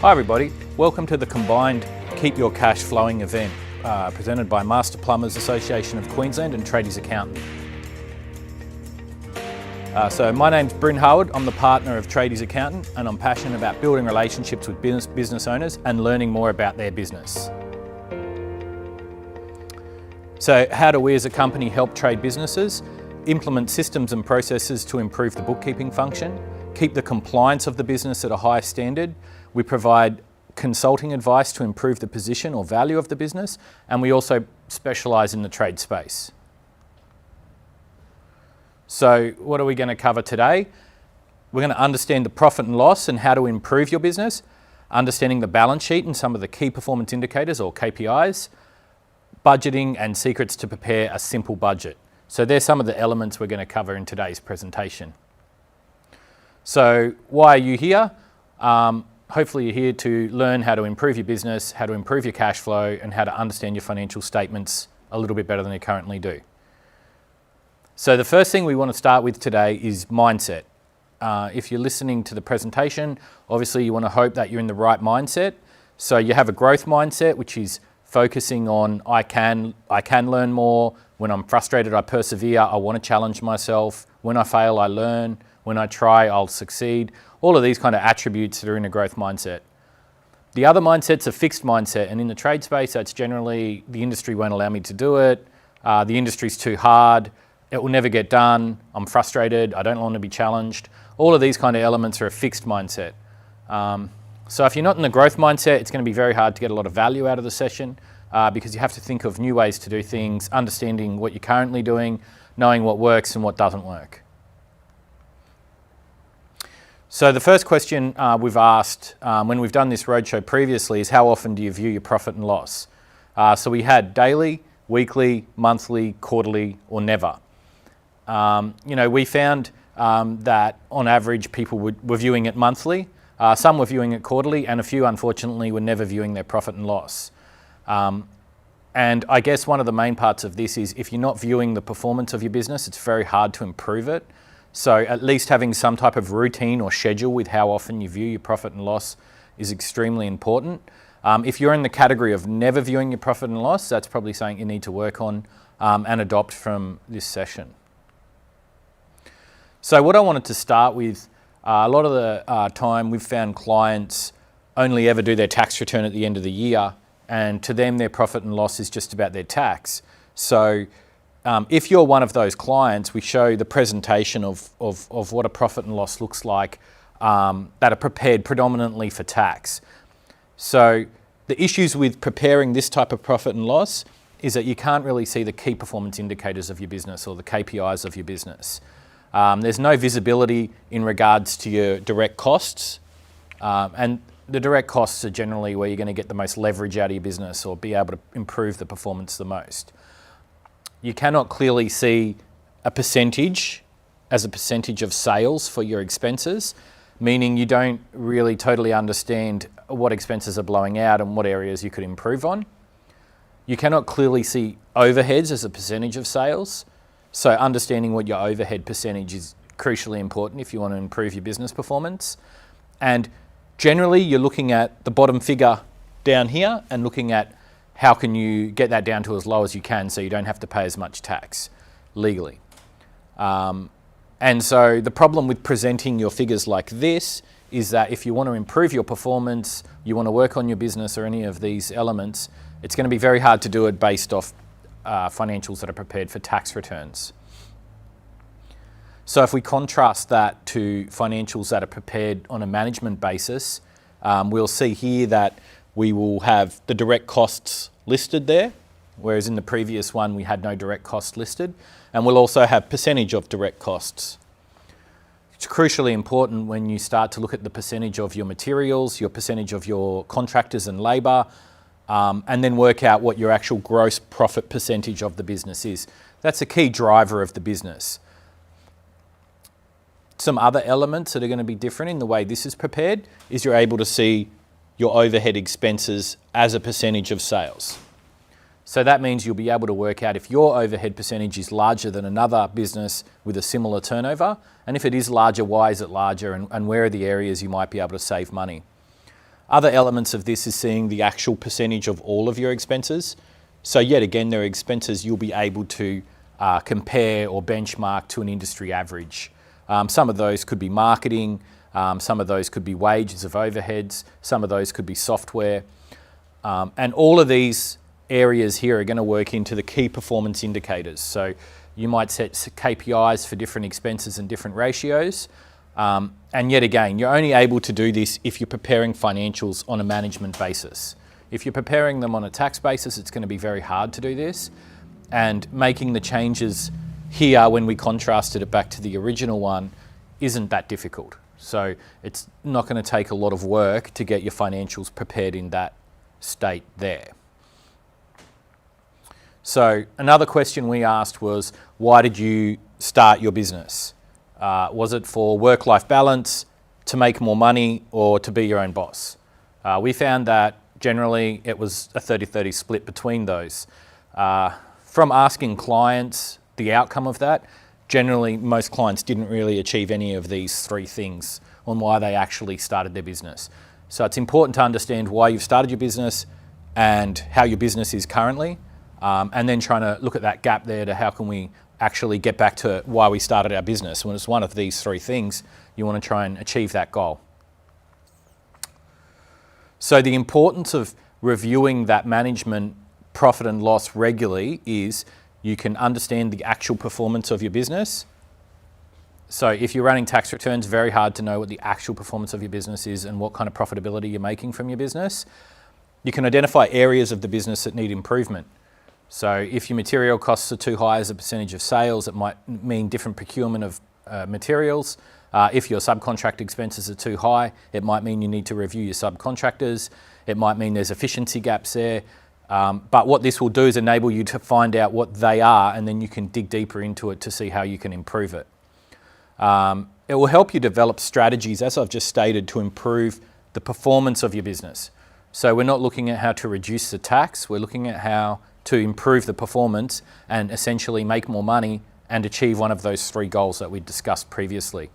Hi everybody, welcome to the combined Keep Your Cash Flowing event presented by Master Plumbers Association of Queensland and Tradies Accountant. So my name's Bryn Harwood, I'm the partner of Tradies Accountant and I'm passionate about building relationships with business owners and learning more about their business. So how do we as a company help trade businesses? Implement systems and processes to improve the bookkeeping function, keep the compliance of the business at a high standard. We provide consulting advice to improve the position or value of the business, and we also specialise in the trade space. So what are we going to cover today? We're going to understand the profit and loss and how to improve your business, understanding the balance sheet and some of the key performance indicators or KPIs, budgeting and secrets to prepare a simple budget. So there's some of the elements we're going to cover in today's presentation. So why are you here? Hopefully you're here to learn how to improve your business, how to improve your cash flow, and how to understand your financial statements a little bit better than you currently do. So the first thing we want to start with today is mindset. If you're listening to the presentation, obviously you want to hope that you're in the right mindset. So you have a growth mindset, which is focusing on I can learn more. When I'm frustrated, I persevere. I want to challenge myself. When I fail, I learn. When I try, I'll succeed. All of these kind of attributes that are in a growth mindset. The other mindset's a fixed mindset, and in the trade space, that's generally the industry won't allow me to do it. The industry's too hard. It will never get done. I'm frustrated. I don't want to be challenged. All of these kind of elements are a fixed mindset. So if you're not in the growth mindset, it's going to be very hard to get a lot of value out of the session because you have to think of new ways to do things, understanding what you're currently doing, knowing what works and what doesn't work. So the first question we've asked when we've done this roadshow previously is how often do you view your profit and loss? So we had daily, weekly, monthly, quarterly, or never. We found that on average people were viewing it monthly, some were viewing it quarterly, and a few unfortunately were never viewing their profit and loss. And I guess one of the main parts of this is if you're not viewing the performance of your business, it's very hard to improve it. So at least having some type of routine or schedule with how often you view your profit and loss is extremely important. If you're in the category of never viewing your profit and loss, that's probably something you need to work on and adopt from this session. So what I wanted to start with, a lot of the time we've found clients only ever do their tax return at the end of the year, and to them their profit and loss is just about their tax. So if you're one of those clients, we show the presentation of what a profit and loss looks like that are prepared predominantly for tax. So the issues with preparing this type of profit and loss is that you can't really see the key performance indicators of your business or the KPIs of your business. There's no visibility in regards to your direct costs, and the direct costs are generally where you're going to get the most leverage out of your business or be able to improve the performance the most. You cannot clearly see a percentage as a percentage of sales for your expenses, meaning you don't really totally understand what expenses are blowing out and what areas you could improve on. You cannot clearly see overheads as a percentage of sales, so understanding what your overhead percentage is crucially important if you want to improve your business performance. And generally you're looking at the bottom figure down here and looking at how can you get that down to as low as you can so you don't have to pay as much tax legally. And so the problem with presenting your figures like this is that if you want to improve your performance, you want to work on your business or any of these elements, it's going to be very hard to do it based off financials that are prepared for tax returns. So if we contrast that to financials that are prepared on a management basis, we'll see here that we will have the direct costs listed there, whereas in the previous one we had no direct costs listed. And we'll also have percentage of direct costs. It's crucially important when you start to look at the percentage of your materials, your percentage of your contractors and labour, and then work out what your actual gross profit percentage of the business is. That's a key driver of the business. Some other elements that are going to be different in the way this is prepared is you're able to see your overhead expenses as a percentage of sales. So that means you'll be able to work out if your overhead percentage is larger than another business with a similar turnover, and if it is larger, why is it larger, and where are the areas you might be able to save money. Other elements of this is seeing the actual percentage of all of your expenses. So yet again, there are expenses you'll be able to compare or benchmark to an industry average. Some of those could be marketing, some of those could be wages of overheads, some of those could be software. And all of these areas here are going to work into the key performance indicators. So you might set KPIs for different expenses and different ratios. And yet again, you're only able to do this if you're preparing financials on a management basis. If you're preparing them on a tax basis, it's going to be very hard to do this. And making the changes here when we contrasted it back to the original one isn't that difficult. So it's not going to take a lot of work to get your financials prepared in that state there. So another question we asked was, why did you start your business? Was it for work-life balance, to make more money, or to be your own boss? We found that generally it was a 30-30 split between those. From asking clients the outcome of that, generally most clients didn't really achieve any of these three things on why they actually started their business. So it's important to understand why you've started your business and how your business is currently, and then trying to look at that gap there to how can we actually get back to why we started our business. When it's one of these three things, you want to try and achieve that goal. So the importance of reviewing that management profit and loss regularly is you can understand the actual performance of your business. So if you're running tax returns, very hard to know what the actual performance of your business is and what kind of profitability you're making from your business. You can identify areas of the business that need improvement. So if your material costs are too high as a percentage of sales, it might mean different procurement of materials. If your subcontract expenses are too high, it might mean you need to review your subcontractors. It might mean there's efficiency gaps there. But what this will do is enable you to find out what they are, and then you can dig deeper into it to see how you can improve it. It will help you develop strategies, as I've just stated, to improve the performance of your business. So we're not looking at how to reduce the tax, we're looking at how to improve the performance and essentially make more money and achieve one of those three goals that we discussed previously.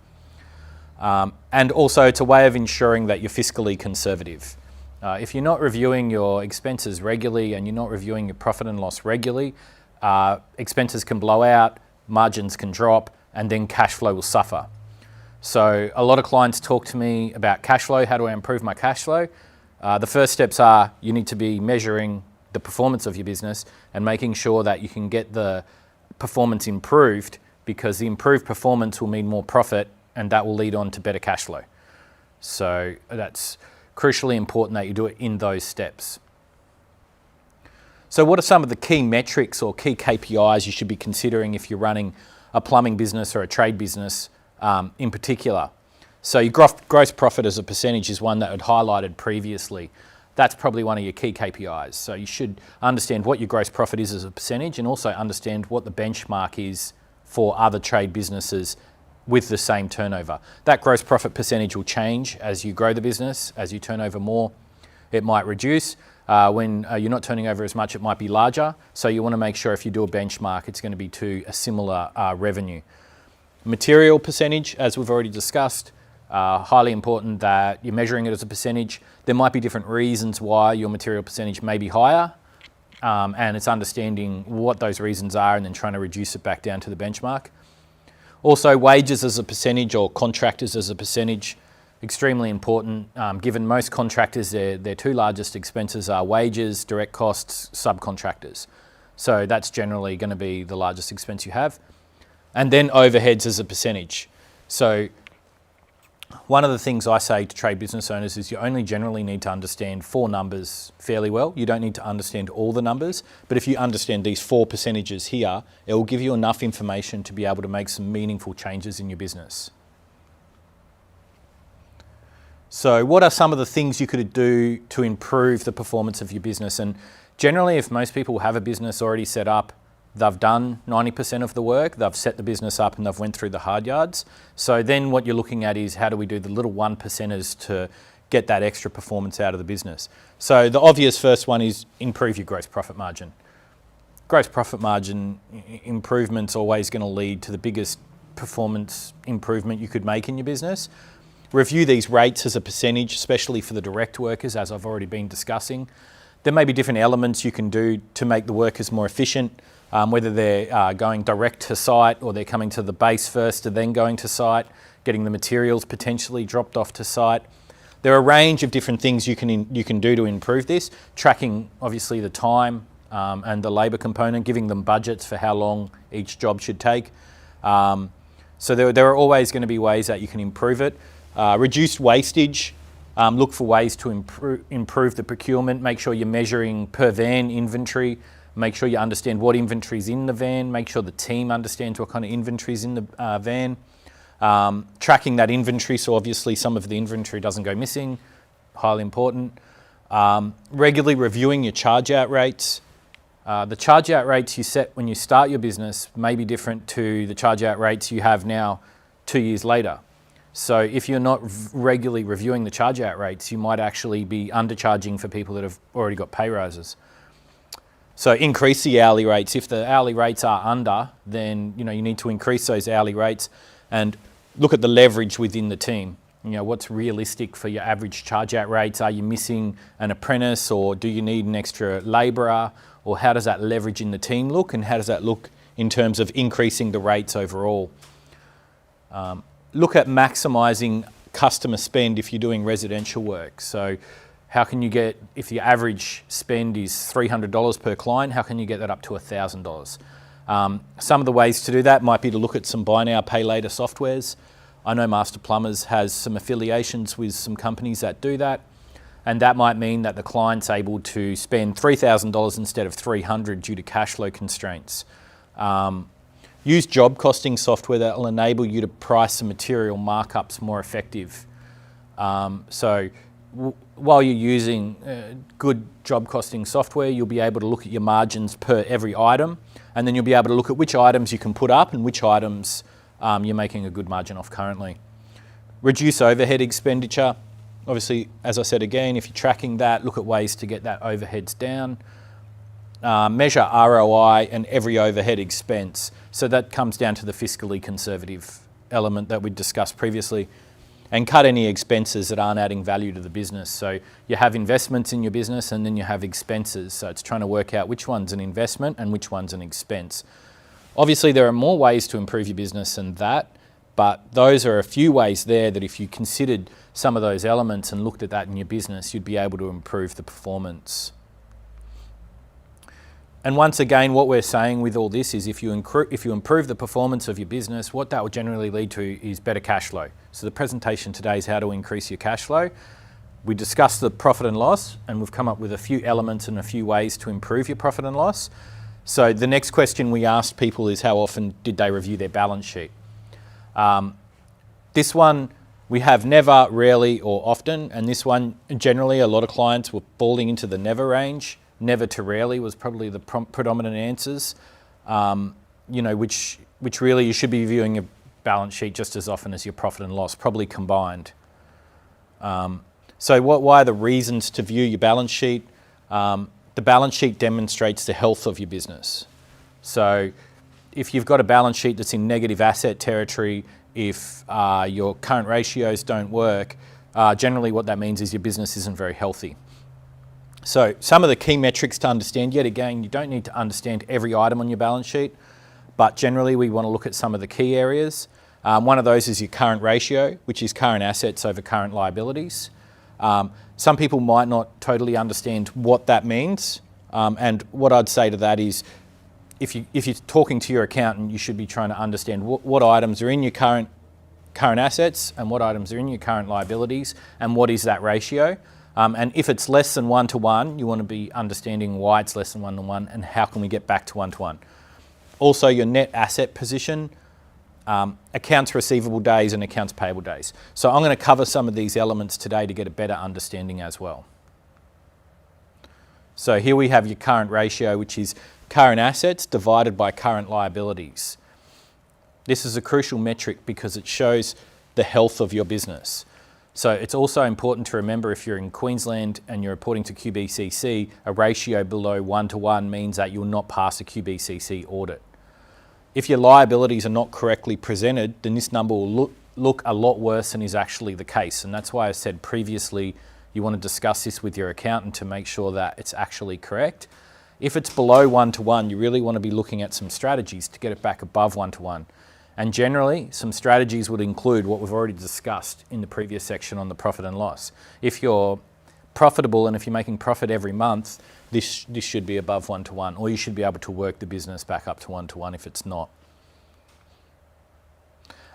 And also it's a way of ensuring that you're fiscally conservative. If you're not reviewing your expenses regularly and you're not reviewing your profit and loss regularly, expenses can blow out, margins can drop, and then cash flow will suffer. So a lot of clients talk to me about cash flow. How do I improve my cash flow? The first steps are you need to be measuring the performance of your business and making sure that you can get the performance improved, because the improved performance will mean more profit and that will lead on to better cash flow. So that's crucially important that you do it in those steps. So what are some of the key metrics or key KPIs you should be considering if you're running a plumbing business or a trade business in particular? So your gross profit as a percentage is one that I'd highlighted previously. That's probably one of your key KPIs. So you should understand what your gross profit is as a percentage and also understand what the benchmark is for other trade businesses with the same turnover. That gross profit percentage will change as you grow the business. As you turn over more, it might reduce. When you're not turning over as much, it might be larger. So you want to make sure if you do a benchmark, it's going to be to a similar revenue. Material percentage, as we've already discussed, highly important that you're measuring it as a percentage. There might be different reasons why your material percentage may be higher, and it's understanding what those reasons are and then trying to reduce it back down to the benchmark. Also, wages as a percentage or contractors as a percentage, extremely important. Given most contractors, their two largest expenses are wages, direct costs, subcontractors. So that's generally going to be the largest expense you have. And then overheads as a percentage. So one of the things I say to trade business owners is you only generally need to understand 4 numbers fairly well. You don't need to understand all the numbers, but if you understand these 4 percentages here, it will give you enough information to be able to make some meaningful changes in your business. So what are some of the things you could do to improve the performance of your business? And generally, if most people have a business already set up, they've done 90% of the work, they've set the business up and they've went through the hard yards. So then what you're looking at is how do we do the little 1%ers to get that extra performance out of the business? So the obvious first one is improve your gross profit margin. Gross profit margin improvement's always going to lead to the biggest performance improvement you could make in your business. Review these rates as a percentage, especially for the direct workers, as I've already been discussing. There may be different elements you can do to make the workers more efficient, whether they're going direct to site or they're coming to the base first and then going to site, getting the materials potentially dropped off to site. There are a range of different things you can do to improve this, tracking obviously the time and the labour component, giving them budgets for how long each job should take. So there are always going to be ways that you can improve it. Reduced wastage, look for ways to improve the procurement, make sure you're measuring per van inventory, make sure you understand what inventory is in the van, make sure the team understands what kind of inventory is in the van. Tracking that inventory, so obviously some of the inventory doesn't go missing, highly important. Regularly reviewing your charge out rates. The charge out rates you set when you start your business may be different to the charge out rates you have now 2 years later. So if you're not regularly reviewing the charge out rates, you might actually be undercharging for people that have already got pay rises. So increase the hourly rates. If the hourly rates are under, then you need to increase those hourly rates and look at the leverage within the team. What's realistic for your average charge out rates? Are you missing an apprentice, or do you need an extra labourer? Or how does that leverage in the team look, and how does that look in terms of increasing the rates overall? Look at maximising customer spend if you're doing residential work. So how can you get, if your average spend is $300 per client, how can you get that up to $1,000? Some of the ways to do that might be to look at some buy now, pay later softwares. I know Master Plumbers has some affiliations with some companies that do that. And that might mean that the client's able to spend $3,000 instead of $300 due to cash flow constraints. Use job costing software that will enable you to price some material markups more effective. While you're using good job costing software, you'll be able to look at your margins per every item, and then you'll be able to look at which items you can put up and which items you're making a good margin off currently. Reduce overhead expenditure. Obviously, as I said again, if you're tracking that, look at ways to get that overheads down. Measure ROI and every overhead expense. So that comes down to the fiscally conservative element that we discussed previously. And cut any expenses that aren't adding value to the business. So you have investments in your business and then you have expenses. So it's trying to work out which one's an investment and which one's an expense. Obviously, there are more ways to improve your business than that, but those are a few ways there that if you considered some of those elements and looked at that in your business, you'd be able to improve the performance. And once again, what we're saying with all this is if you improve the performance of your business, what that will generally lead to is better cash flow. So the presentation today is how to increase your cash flow. We discussed the profit and loss, and we've come up with a few elements and a few ways to improve your profit and loss. So the next question we asked people is how often did they review their balance sheet? This one we have never, rarely or often, and this one generally a lot of clients were falling into the never range. Never to rarely was probably the predominant answers, which really you should be viewing your balance sheet just as often as your profit and loss, probably combined. So why are the reasons to view your balance sheet? The balance sheet demonstrates the health of your business. So if you've got a balance sheet that's in negative asset territory, if your current ratios don't work, generally what that means is your business isn't very healthy. So some of the key metrics to understand, yet again, you don't need to understand every item on your balance sheet, but generally we want to look at some of the key areas. One of those is your current ratio, which is current assets over current liabilities. Some people might not totally understand what that means, and what I'd say to that is if you're talking to your accountant, you should be trying to understand what items are in your current assets and what items are in your current liabilities and what is that ratio. And if it's less than 1 to 1, you want to be understanding why it's less than 1 to 1 and how can we get back to 1 to 1. Also your net asset position, accounts receivable days and accounts payable days. So I'm going to cover some of these elements today to get a better understanding as well. So here we have your current ratio, which is current assets divided by current liabilities. This is a crucial metric because it shows the health of your business. So it's also important to remember if you're in Queensland and you're reporting to QBCC, a ratio below 1 to 1 means that you'll not pass a QBCC audit. If your liabilities are not correctly presented, then this number will look a lot worse than is actually the case. And that's why I said previously, you want to discuss this with your accountant to make sure that it's actually correct. If it's below 1-to-1, you really want to be looking at some strategies to get it back above 1-to-1. And generally, some strategies would include what we've already discussed in the previous section on the profit and loss. If you're profitable and if you're making profit every month, this should be above 1-to-1, or you should be able to work the business back up to 1-to-1 if it's not.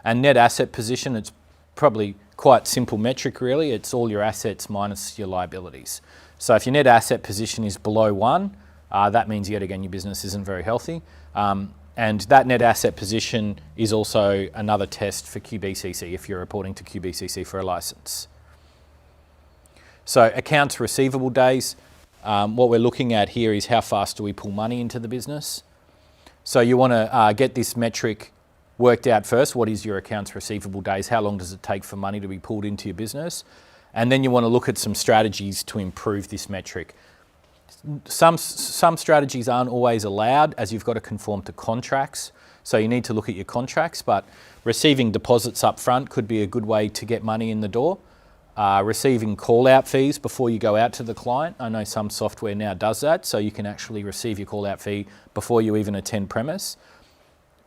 And net asset position, it's probably quite simple metric really. It's all your assets minus your liabilities. So if your net asset position is below 1, that means yet again your business isn't very healthy. And that net asset position is also another test for QBCC if you're reporting to QBCC for a license. So accounts receivable days, what we're looking at here is how fast do we pull money into the business. So you want to get this metric worked out first. What is your accounts receivable days? How long does it take for money to be pulled into your business? And then you want to look at some strategies to improve this metric. Some strategies aren't always allowed, as you've got to conform to contracts. So you need to look at your contracts, but receiving deposits up front could be a good way to get money in the door. Receiving call-out fees before you go out to the client. I know some software now does that, so you can actually receive your call-out fee before you even attend premise.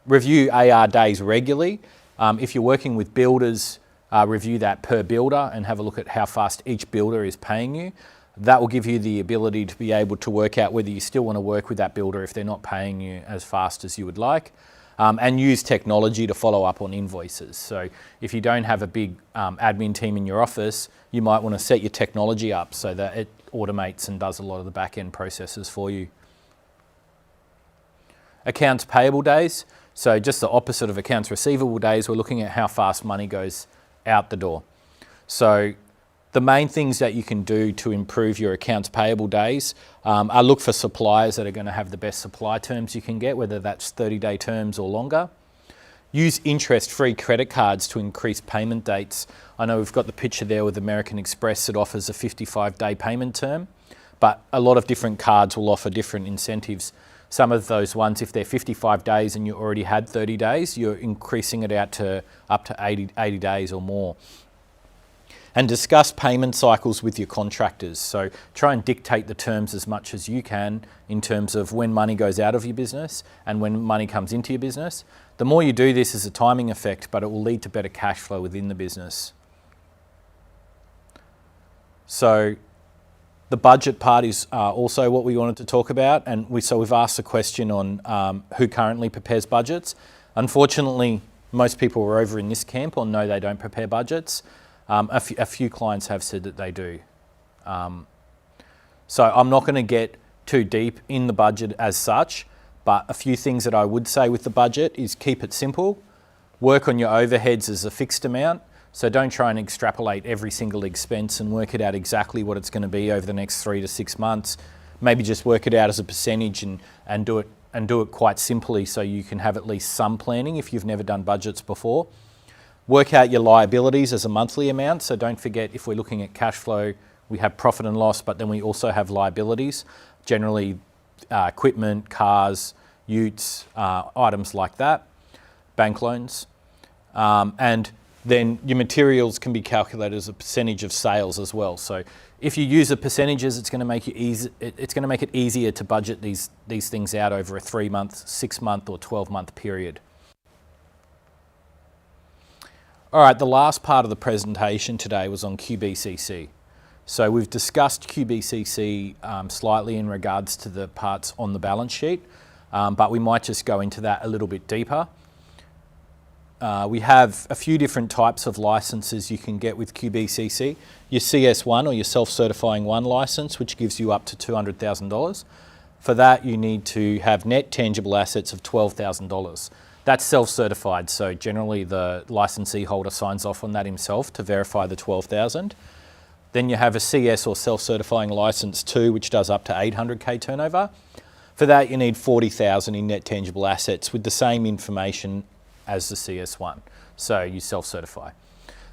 Review AR days regularly. If you're working with builders, review that per builder and have a look at how fast each builder is paying you. That will give you the ability to be able to work out whether you still want to work with that builder if they're not paying you as fast as you would like. And use technology to follow up on invoices. So if you don't have a big admin team in your office, you might want to set your technology up so that it automates and does a lot of the back-end processes for you. Accounts payable days. So just the opposite of accounts receivable days, we're looking at how fast money goes out the door. So the main things that you can do to improve your accounts payable days are look for suppliers that are going to have the best supply terms you can get, whether that's 30-day terms or longer. Use interest-free credit cards to increase payment dates. I know we've got the picture there with American Express that offers a 55-day payment term, but a lot of different cards will offer different incentives. Some of those ones, if they're 55 days and you already had 30 days, you're increasing it out to up to 80 days or more. And discuss payment cycles with your contractors. So try and dictate the terms as much as you can in terms of when money goes out of your business and when money comes into your business. The more you do this is a timing effect, but it will lead to better cash flow within the business. So the budget part is also what we wanted to talk about. And we've asked a question on who currently prepares budgets. Unfortunately, most people are over in this camp or no, they don't prepare budgets. A few clients have said that they do. So I'm not going to get too deep in the budget as such, but a few things that I would say with the budget is keep it simple. Work on your overheads as a fixed amount. So don't try and extrapolate every single expense and work it out exactly what it's going to be over the next 3 to 6 months. Maybe just work it out as a percentage and do it quite simply so you can have at least some planning if you've never done budgets before. Work out your liabilities as a monthly amount. So don't forget, if we're looking at cash flow, we have profit and loss, but then we also have liabilities, generally equipment, cars, utes, items like that, bank loans. And then your materials can be calculated as a percentage of sales as well. So if you use the percentages, it's going to make it easier to budget these things out over a 3-month, 6-month or 12-month period. All right, the last part of the presentation today was on QBCC. So we've discussed QBCC slightly in regards to the parts on the balance sheet, but we might just go into that a little bit deeper. We have a few different types of licenses you can get with QBCC. Your CS1 or your self-certifying 1 license, which gives you up to $200,000. For that, you need to have net tangible assets of $12,000. That's self-certified, so generally the licensee holder signs off on that himself to verify the $12,000. Then you have a CS or self-certifying license 2, which does up to $800K turnover. For that, you need $40,000 in net tangible assets with the same information as the CS1. So you self-certify.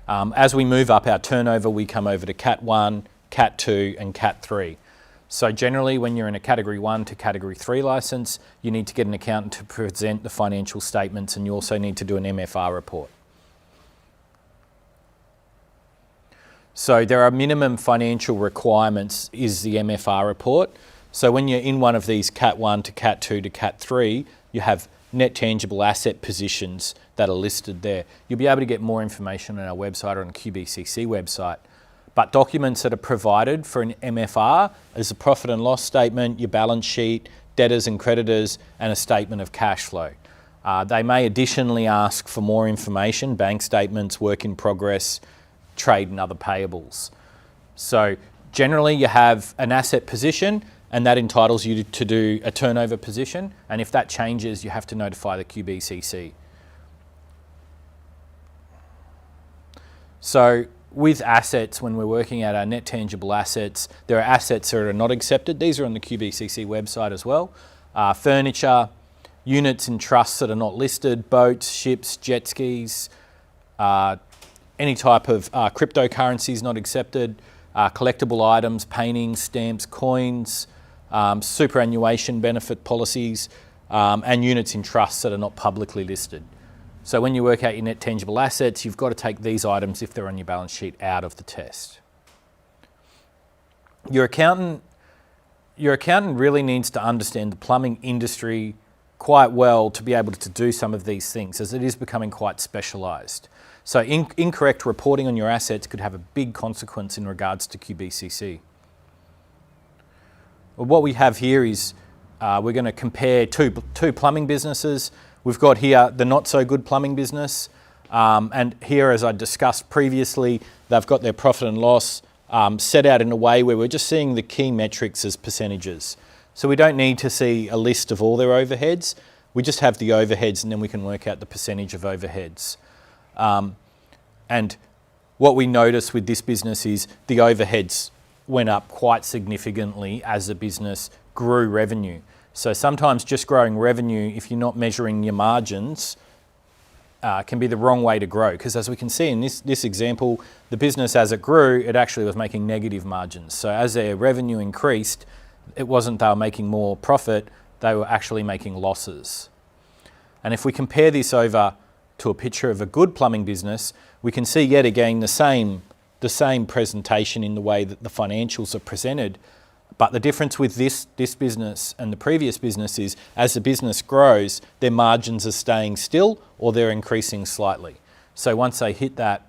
As we move up our turnover, we come over to Cat 1, Cat 2 and Cat 3. So generally when you're in a Category 1 to Category 3 license, you need to get an accountant to present the financial statements and you also need to do an MFR report. So there are minimum financial requirements is the MFR report. So when you're in one of these Cat 1 to Cat 2 to Cat 3, you have net tangible asset positions that are listed there. You'll be able to get more information on our website or on the QBCC website. But documents that are provided for an MFR is a profit and loss statement, your balance sheet, debtors and creditors, and a statement of cash flow. They may additionally ask for more information, bank statements, work in progress, trade and other payables. So generally you have an asset position and that entitles you to do a turnover position, and if that changes you have to notify the QBCC. So with assets, when we're working at our net tangible assets, there are assets that are not accepted. These are on the QBCC website as well. Furniture, units and trusts that are not listed, boats, ships, jet skis, any type of cryptocurrencies not accepted, collectible items, paintings, stamps, coins, superannuation benefit policies, and units in trusts that are not publicly listed. So when you work out your net tangible assets, you've got to take these items, if they're on your balance sheet, out of the test. Your accountant really needs to understand the plumbing industry quite well to be able to do some of these things, as it is becoming quite specialised. So incorrect reporting on your assets could have a big consequence in regards to QBCC. Well, what we have here is we're going to compare two plumbing businesses. We've got here the not so good plumbing business, and here, as I discussed previously, they've got their profit and loss set out in a way where we're just seeing the key metrics as percentages. So we don't need to see a list of all their overheads. We just have the overheads, and then we can work out the percentage of overheads. And what we notice with this business is the overheads went up quite significantly as the business grew revenue. So sometimes just growing revenue, if you're not measuring your margins, can be the wrong way to grow. Because as we can see in this example, the business, as it grew, it actually was making negative margins. So as their revenue increased, it wasn't they were making more profit, they were actually making losses. And if we compare this over to a picture of a good plumbing business, we can see yet again the same presentation in the way that the financials are presented. But the difference with this business and the previous business is, as the business grows, their margins are staying still or they're increasing slightly. So once they hit that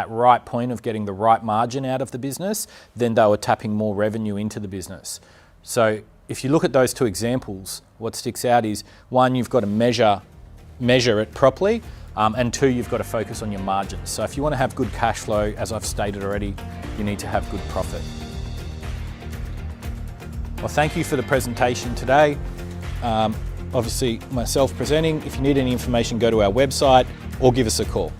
right point of getting the right margin out of the business, then they were tapping more revenue into the business. So if you look at those two examples, what sticks out is, one, you've got to measure it properly, and two, you've got to focus on your margins. So if you want to have good cash flow, as I've stated already, you need to have good profit. Well, thank you for the presentation today. Obviously, myself presenting. If you need any information, go to our website or give us a call.